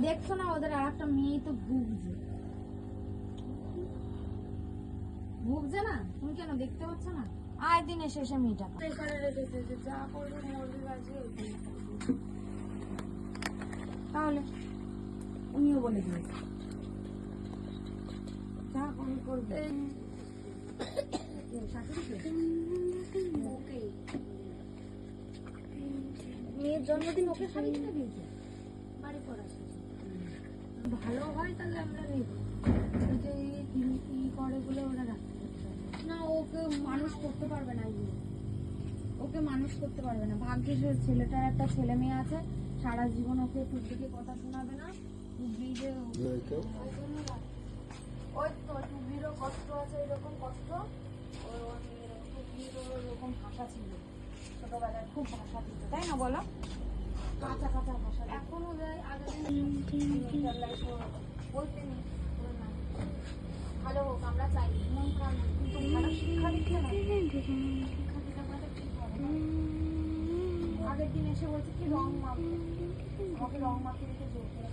দেখছো না ওদের আর একটা মেয়ে তো ভুগছে না, তুমি কেন দেখতে পাচ্ছ না? আয় দিন এসে এসে মেয়েটা এখানে রেখেছে যে যা করবে মরবি বাজি তাহলে উনিও বলে দিয়েছে যা করবে। মেয়ের জন্মদিন ওকে শাড়ি কিনে দিয়েছে বাড়ি করা ভালো হয় তাহলে আমরা নেব। যে ই করে বলে ওরা রাখতে না, ওকে মানুষ করতে পারবে না, ওকে মানুষ করতে পারবে না। ভাগ্যিস ছেলেটার একটা ছেলে মেয়ে আছে, সারা জীবন ওকে টুকটুকি কথা শোনাবে না। ওই তো টুকলিরও কষ্ট আছে, এরকম কষ্ট ওরকম ভাষা ছিল ছোটবেলায়, খুব ভাষা ছিল তাই না বলো? কাঁচা কাঁচা ভাষা এখনো যায়। আগে বলতে নেই ভালো হোক, আমরা চাই মন খারাপ, কিন্তু খারাপ শিক্ষা দিচ্ছে না। শিক্ষা দিতে পারলে ঠিক হবে না। আগের দিন এসে বলছে কি রং মাখবে, আমাকে রং মাখিয়ে দিতে জোর করে